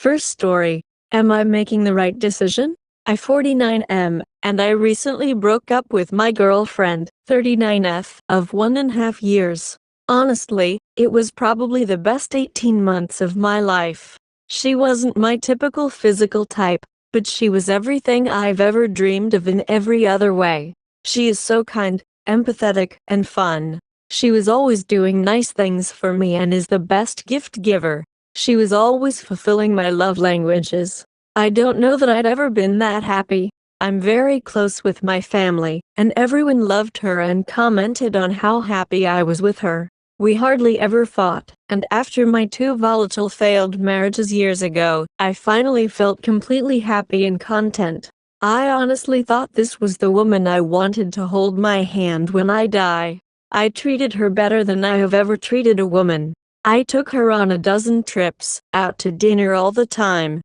First story. Am I making the right decision? I 49 and I recently broke up with my girlfriend, 39F, of 1.5 years. Honestly, it was probably the best 18 months of my life. She wasn't my typical physical type, but she was everything I've ever dreamed of in every other way. She is so kind, empathetic, and fun. She was always doing nice things for me and is the best gift giver. She was always fulfilling my love languages. I don't know that I'd ever been that happy. I'm very close with my family, and everyone loved her and commented on how happy I was with her. We hardly ever fought, and after my 2 volatile failed marriages years ago, I finally felt completely happy and content. I honestly thought this was the woman I wanted to hold my hand when I die. I treated her better than I have ever treated a woman. I took her on a dozen trips, out to dinner all the time,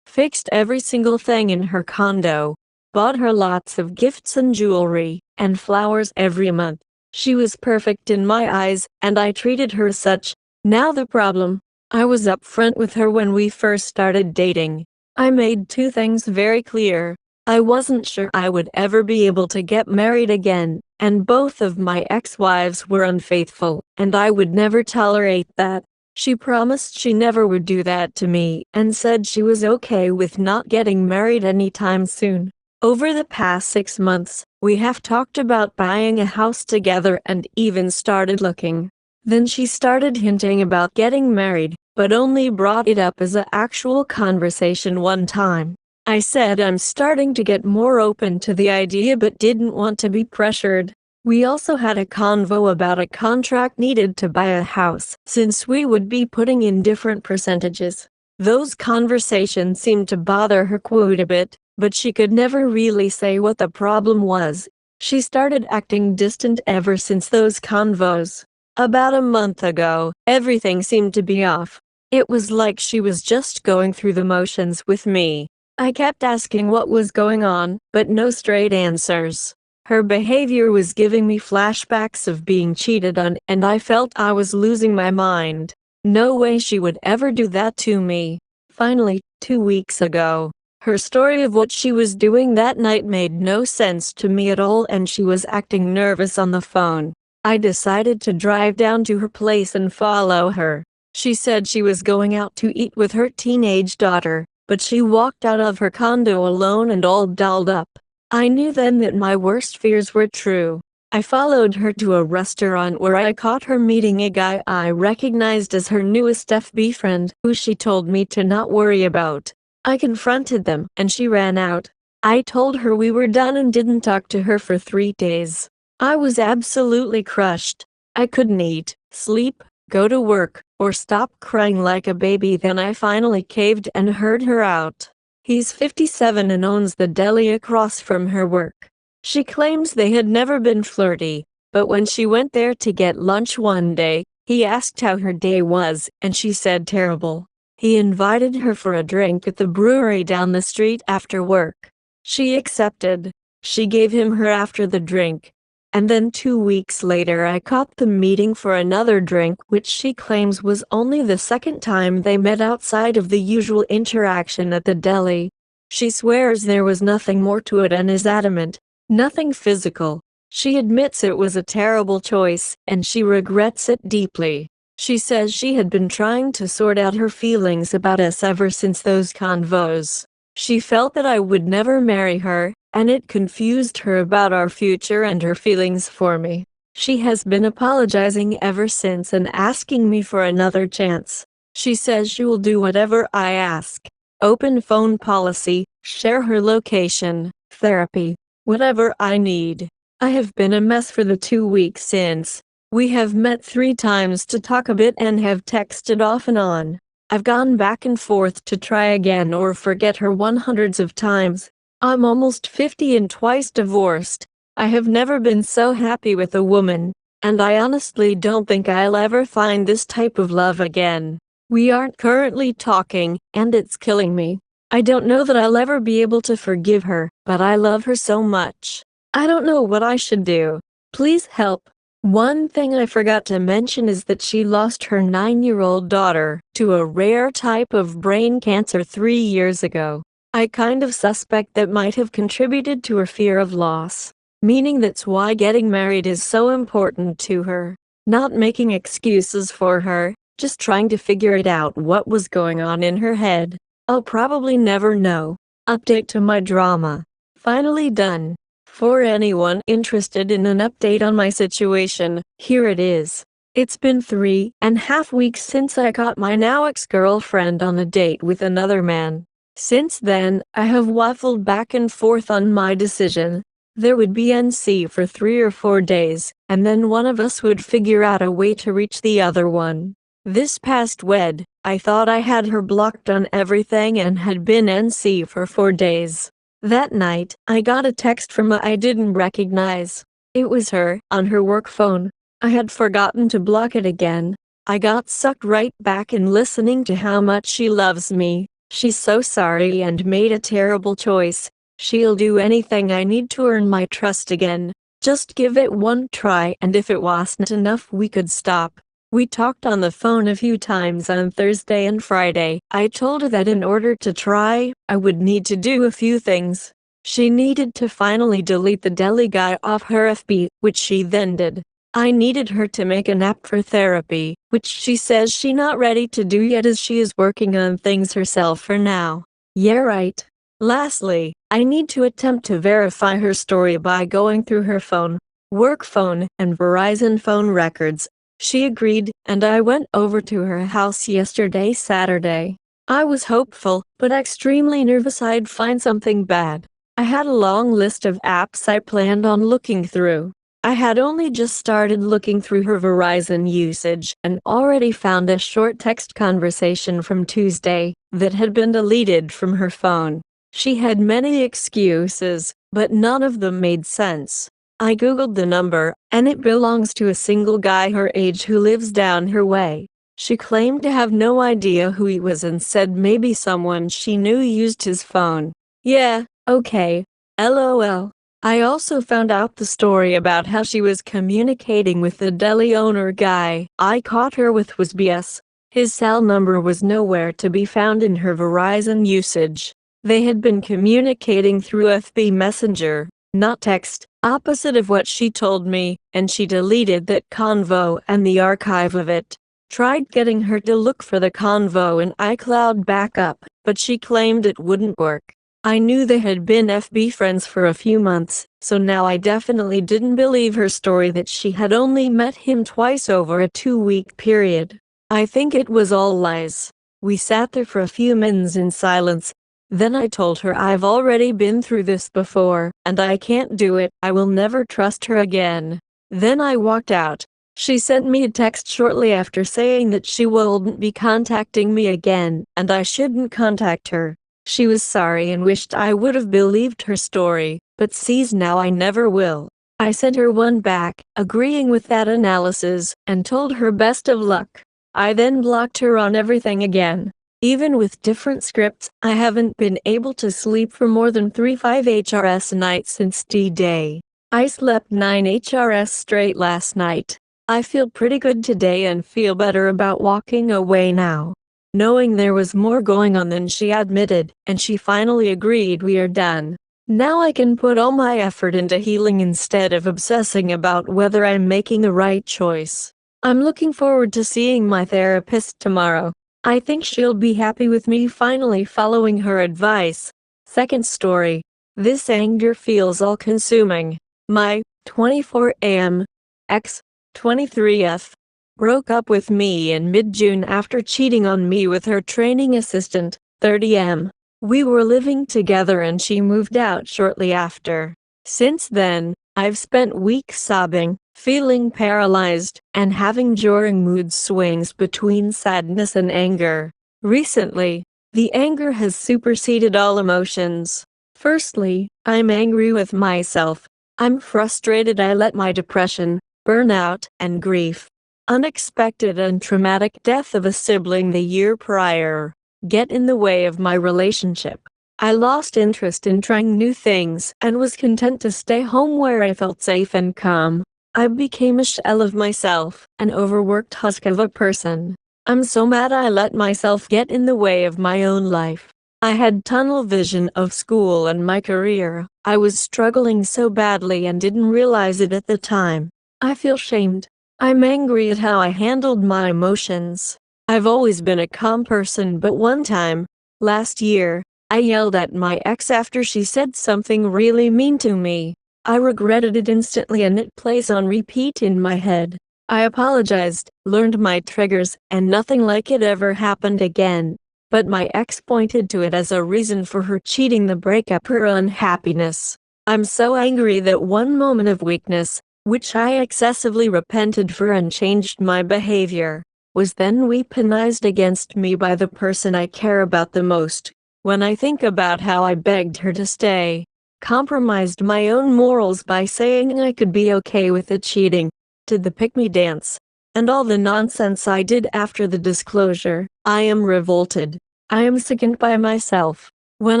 fixed every single thing in her condo, bought her lots of gifts and jewelry, and flowers every month. She was perfect in my eyes, and I treated her as such. Now the problem. I was upfront with her when we first started dating. I made 2 things very clear. I wasn't sure I would ever be able to get married again, and both of my ex-wives were unfaithful, and I would never tolerate that. She promised she never would do that to me, and said she was okay with not getting married anytime soon. Over the past 6 months, we have talked about buying a house together and even started looking. Then she started hinting about getting married, but only brought it up as an actual conversation one time. I said I'm starting to get more open to the idea but didn't want to be pressured. We also had a convo about a contract needed to buy a house, since we would be putting in different percentages. Those conversations seemed to bother her quite a bit, but she could never really say what the problem was. She started acting distant ever since those convos. About a month ago, everything seemed to be off. It was like she was just going through the motions with me. I kept asking what was going on, but no straight answers. Her behavior was giving me flashbacks of being cheated on, and I felt I was losing my mind. No way she would ever do that to me. Finally, 2 weeks ago, her story of what she was doing that night made no sense to me at all, and she was acting nervous on the phone. I decided to drive down to her place and follow her. She said she was going out to eat with her teenage daughter, but she walked out of her condo alone and all dolled up. I knew then that my worst fears were true. I followed her to a restaurant where I caught her meeting a guy I recognized as her newest FB friend, who she told me to not worry about. I confronted them, and she ran out. I told her we were done and didn't talk to her for 3 days. I was absolutely crushed. I couldn't eat, sleep, go to work, or stop crying like a baby. Then I finally caved and heard her out. He's 57 and owns the deli across from her work. She claims they had never been flirty, but when she went there to get lunch one day, he asked how her day was, and she said terrible. He invited her for a drink at the brewery down the street after work. She accepted. She gave him her after the drink. And then 2 weeks later I caught them meeting for another drink, which she claims was only the second time they met outside of the usual interaction at the deli. She swears there was nothing more to it and is adamant. Nothing physical. She admits it was a terrible choice, and she regrets it deeply. She says she had been trying to sort out her feelings about us ever since those convos. She felt that I would never marry her, and it confused her about our future and her feelings for me. She has been apologizing ever since and asking me for another chance. She says she will do whatever I ask. Open phone policy, share her location, therapy, whatever I need. I have been a mess for the 2 weeks since. We have met 3 times to talk a bit and have texted off and on. I've gone back and forth to try again or forget her hundreds of times. I'm almost 50 and twice divorced. I have never been so happy with a woman, and I honestly don't think I'll ever find this type of love again. We aren't currently talking, and it's killing me. I don't know that I'll ever be able to forgive her, but I love her so much. I don't know what I should do. Please help. One thing I forgot to mention is that she lost her 9-year-old daughter to a rare type of brain cancer 3 years ago. I kind of suspect that might have contributed to her fear of loss, meaning that's why getting married is so important to her. Not making excuses for her, just trying to figure it out what was going on in her head. I'll probably never know. Update to my drama. Finally done. For anyone interested in an update on my situation, here it is. It's been 3.5 weeks since I caught my now ex-girlfriend on a date with another man. Since then, I have waffled back and forth on my decision. There would be NC for 3 or 4 days, and then one of us would figure out a way to reach the other one. This past wed, I thought I had her blocked on everything and had been NC for 4 days. That night, I got a text from a I didn't recognize. It was her, on her work phone. I had forgotten to block it again. I got sucked right back in listening to how much she loves me. She's so sorry and made a terrible choice. She'll do anything I need to earn my trust again. Just give it one try, and if it wasn't enough we could stop. We talked on the phone a few times on Thursday and Friday. I told her that in order to try, I would need to do a few things. She needed to finally delete the deli guy off her FB, which she then did. I needed her to make an app for therapy, which she says she's not ready to do yet as she is working on things herself for now. Yeah, right. Lastly, I need to attempt to verify her story by going through her phone, work phone, and Verizon phone records. She agreed, and I went over to her house yesterday, Saturday. I was hopeful, but extremely nervous I'd find something bad. I had a long list of apps I planned on looking through. I had only just started looking through her Verizon usage and already found a short text conversation from Tuesday that had been deleted from her phone. She had many excuses, but none of them made sense. I googled the number, and it belongs to a single guy her age who lives down her way. She claimed to have no idea who he was and said maybe someone she knew used his phone. Yeah, okay. LOL. I also found out the story about how she was communicating with the deli owner guy I caught her with was BS. His cell number was nowhere to be found in her Verizon usage. They had been communicating through FB Messenger, not text, opposite of what she told me, and she deleted that convo and the archive of it. Tried getting her to look for the convo in iCloud backup, but she claimed it wouldn't work. I knew they had been FB friends for a few months, so now I definitely didn't believe her story that she had only met him twice over a 2-week period. I think it was all lies. We sat there for a few minutes in silence. Then I told her I've already been through this before, and I can't do it. I will never trust her again. Then I walked out. She sent me a text shortly after saying that she wouldn't be contacting me again, and I shouldn't contact her. She was sorry and wished I would have believed her story, but sees now I never will. I sent her one back, agreeing with that analysis, and told her best of luck. I then blocked her on everything again. Even with different scripts, I haven't been able to sleep for more than 3-5 HRS nights since D-Day. I slept 9 HRS straight last night. I feel pretty good today and feel better about walking away now. Knowing there was more going on than she admitted, and she finally agreed we are done. Now I can put all my effort into healing instead of obsessing about whether I'm making the right choice. I'm looking forward to seeing my therapist tomorrow. I think she'll be happy with me finally following her advice. Second story. This anger feels all-consuming. My 24am ex, 23F, broke up with me in mid-June after cheating on me with her training assistant, 30M. We were living together and she moved out shortly after. Since then, I've spent weeks sobbing, feeling paralyzed, and having jarring mood swings between sadness and anger. Recently, the anger has superseded all emotions. Firstly, I'm angry with myself. I'm frustrated I let my depression, burnout, and grief, unexpected and traumatic death of a sibling the year prior, get in the way of my relationship. I lost interest in trying new things and was content to stay home where I felt safe and calm. I became a shell of myself, an overworked husk of a person. I'm so mad I let myself get in the way of my own life. I had tunnel vision of school and my career. I was struggling so badly and didn't realize it at the time. I feel shamed. I'm angry at how I handled my emotions. I've always been a calm person, but one time, last year, I yelled at my ex after she said something really mean to me. I regretted it instantly and it plays on repeat in my head. I apologized, learned my triggers, and nothing like it ever happened again. But my ex pointed to it as a reason for her cheating, the breakup, her unhappiness. I'm so angry that one moment of weakness, which I excessively repented for and changed my behavior, was then weaponized against me by the person I care about the most. When I think about how I begged her to stay, compromised my own morals by saying I could be okay with the cheating, did the pick-me dance, and all the nonsense I did after the disclosure, I am revolted. I am sickened by myself. When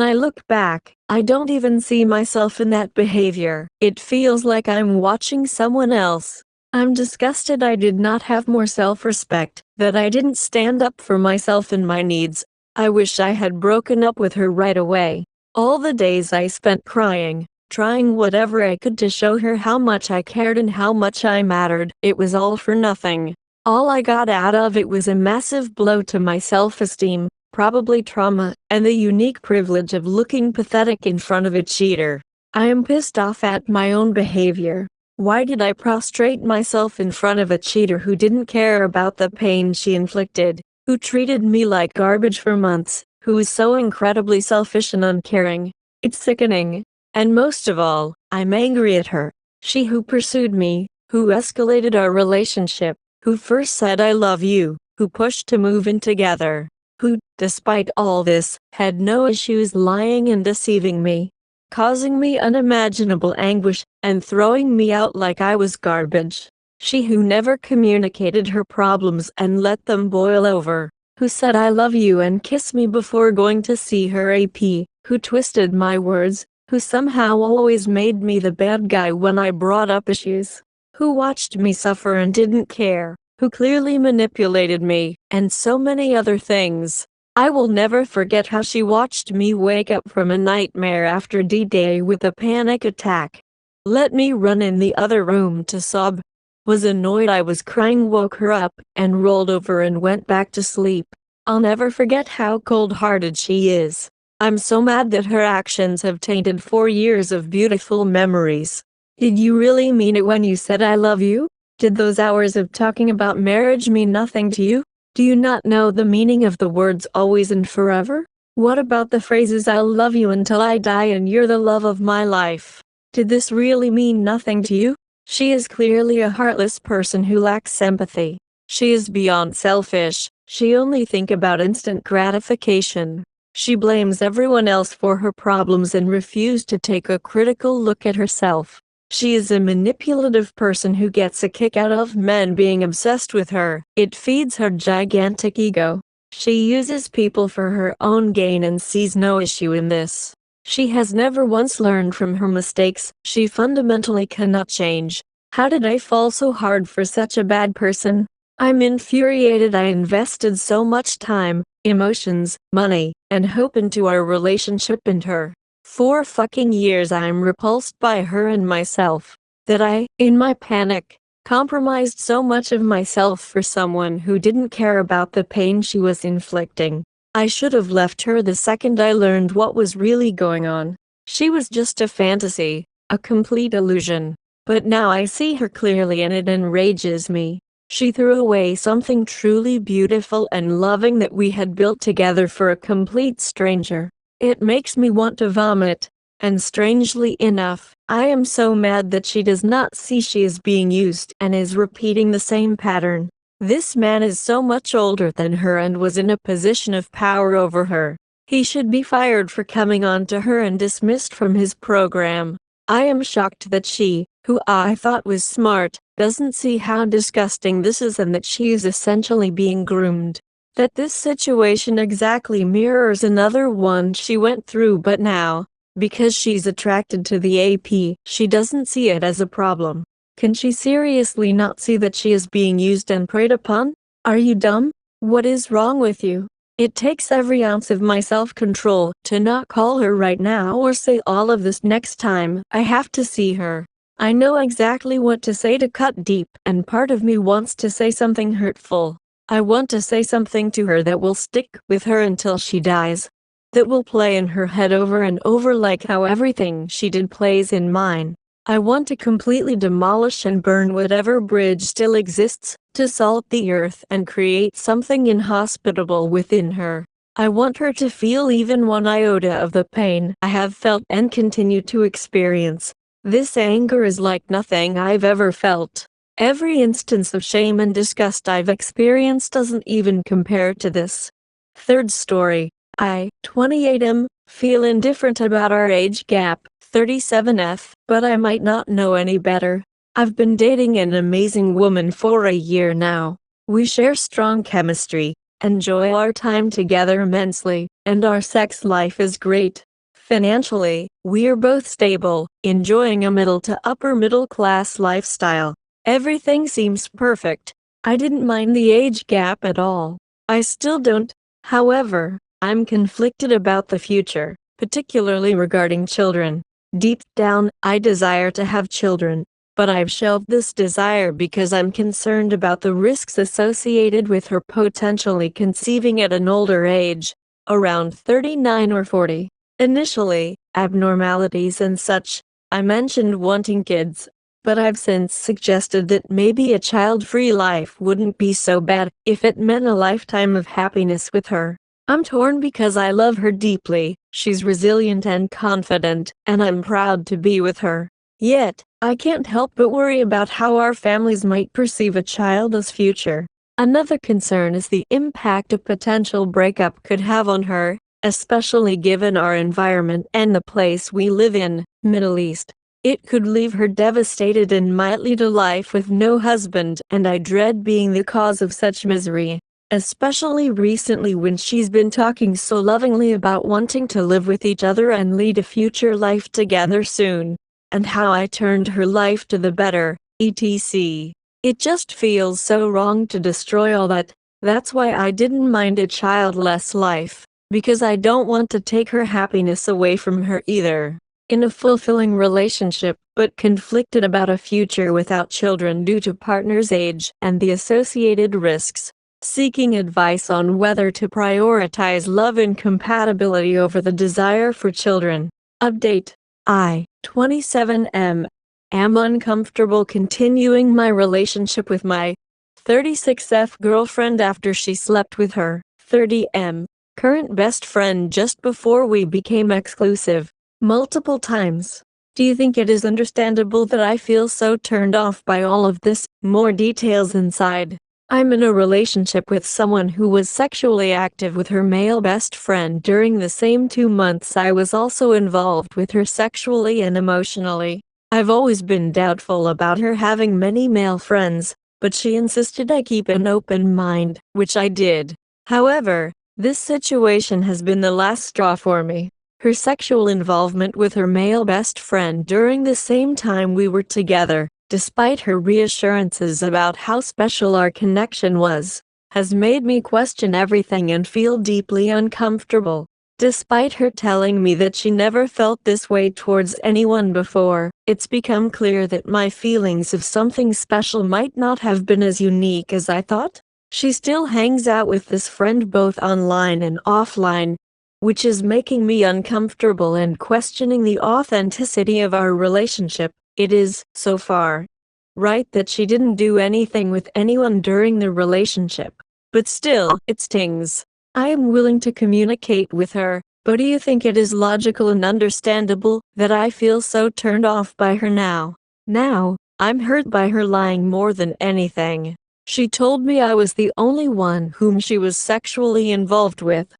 I look back, I don't even see myself in that behavior. It feels like I'm watching someone else. I'm disgusted I did not have more self-respect, that I didn't stand up for myself and my needs. I wish I had broken up with her right away. All the days I spent crying, trying whatever I could to show her how much I cared and how much I mattered, it was all for nothing. All I got out of it was a massive blow to my self-esteem, probably trauma, and the unique privilege of looking pathetic in front of a cheater. I am pissed off at my own behavior. Why did I prostrate myself in front of a cheater who didn't care about the pain she inflicted, who treated me like garbage for months, who was so incredibly selfish and uncaring? It's sickening. And most of all, I'm angry at her. She who pursued me, who escalated our relationship, who first said I love you, who pushed to move in together, who, despite all this, had no issues lying and deceiving me, causing me unimaginable anguish, and throwing me out like I was garbage. She who never communicated her problems and let them boil over, who said I love you and kiss me before going to see her AP, who twisted my words, who somehow always made me the bad guy when I brought up issues, who watched me suffer and didn't care, who clearly manipulated me, and so many other things. I will never forget how she watched me wake up from a nightmare after D-Day with a panic attack. Let me run in the other room to sob. Was annoyed I was crying, woke her up, and rolled over and went back to sleep. I'll never forget how cold-hearted she is. I'm so mad that her actions have tainted 4 years of beautiful memories. Did you really mean it when you said I love you? Did those hours of talking about marriage mean nothing to you? Do you not know the meaning of the words always and forever? What about the phrases I'll love you until I die and you're the love of my life? Did this really mean nothing to you? She is clearly a heartless person who lacks empathy. She is beyond selfish. She only thinks about instant gratification. She blames everyone else for her problems and refuses to take a critical look at herself. She is a manipulative person who gets a kick out of men being obsessed with her. It feeds her gigantic ego. She uses people for her own gain and sees no issue in this. She has never once learned from her mistakes. She fundamentally cannot change. How did I fall so hard for such a bad person? I'm infuriated. I invested so much time, emotions, money, and hope into our relationship and her. 4 fucking years I'm repulsed by her and myself. That I, in my panic, compromised so much of myself for someone who didn't care about the pain she was inflicting. I should have left her the second I learned what was really going on. She was just a fantasy, a complete illusion. But now I see her clearly and it enrages me. She threw away something truly beautiful and loving that we had built together for a complete stranger. It makes me want to vomit. And strangely enough, I am so mad that she does not see she is being used and is repeating the same pattern. This man is so much older than her and was in a position of power over her. He should be fired for coming on to her and dismissed from his program. I am shocked that she, who I thought was smart, doesn't see how disgusting this is and that she is essentially being groomed. That this situation exactly mirrors another one she went through, but now, because she's attracted to the AP, she doesn't see it as a problem. Can she seriously not see that she is being used and preyed upon? Are you dumb? What is wrong with you? It takes every ounce of my self-control to not call her right now or say all of this next time I have to see her. I know exactly what to say to cut deep, and part of me wants to say something hurtful. I want to say something to her that will stick with her until she dies. That will play in her head over and over like how everything she did plays in mine. I want to completely demolish and burn whatever bridge still exists, to salt the earth and create something inhospitable within her. I want her to feel even one iota of the pain I have felt and continue to experience. This anger is like nothing I've ever felt. Every instance of shame and disgust I've experienced doesn't even compare to this. Third story. I, 28, feel indifferent about our age gap, 37F, but I might not know any better. I've been dating an amazing woman for a year now. We share strong chemistry, enjoy our time together immensely, and our sex life is great. Financially, we're both stable, enjoying a middle to upper middle class lifestyle. Everything seems perfect. I didn't mind the age gap at all. I still don't. However, I'm conflicted about the future, particularly regarding children. Deep down, I desire to have children, but I've shelved this desire because I'm concerned about the risks associated with her potentially conceiving at an older age, around 39 or 40. Initially, abnormalities and such, I mentioned wanting kids, but I've since suggested that maybe a child-free life wouldn't be so bad if it meant a lifetime of happiness with her. I'm torn because I love her deeply, she's resilient and confident, and I'm proud to be with her. Yet, I can't help but worry about how our families might perceive a childless future. Another concern is the impact a potential breakup could have on her, especially given our environment and the place we live in, Middle East. It could leave her devastated and might lead a life with no husband, and I dread being the cause of such misery. Especially recently when she's been talking so lovingly about wanting to live with each other and lead a future life together soon. And how I turned her life to the better, etc. It just feels so wrong to destroy all that. That's why I didn't mind a childless life, because I don't want to take her happiness away from her either. In a fulfilling relationship, but conflicted about a future without children due to partner's age and the associated risks. Seeking advice on whether to prioritize love and compatibility over the desire for children. Update. I, 27, am uncomfortable continuing my relationship with my 36F girlfriend after she slept with her 30M current best friend just before we became exclusive multiple times. Do you think it is understandable that I feel so turned off by all of this? More details inside. I'm in a relationship with someone who was sexually active with her male best friend during the same 2 months I was also involved with her sexually and emotionally. I've always been doubtful about her having many male friends, but she insisted I keep an open mind, which I did. However, this situation has been the last straw for me. Her sexual involvement with her male best friend during the same time we were together, despite her reassurances about how special our connection was, has made me question everything and feel deeply uncomfortable. Despite her telling me that she never felt this way towards anyone before, it's become clear that my feelings of something special might not have been as unique as I thought. She still hangs out with this friend both online and offline, which is making me uncomfortable and questioning the authenticity of our relationship. It is, so far, right that she didn't do anything with anyone during the relationship. But still, it stings. I am willing to communicate with her, but do you think it is logical and understandable that I feel so turned off by her now? Now, I'm hurt by her lying more than anything. She told me I was the only one whom she was sexually involved with,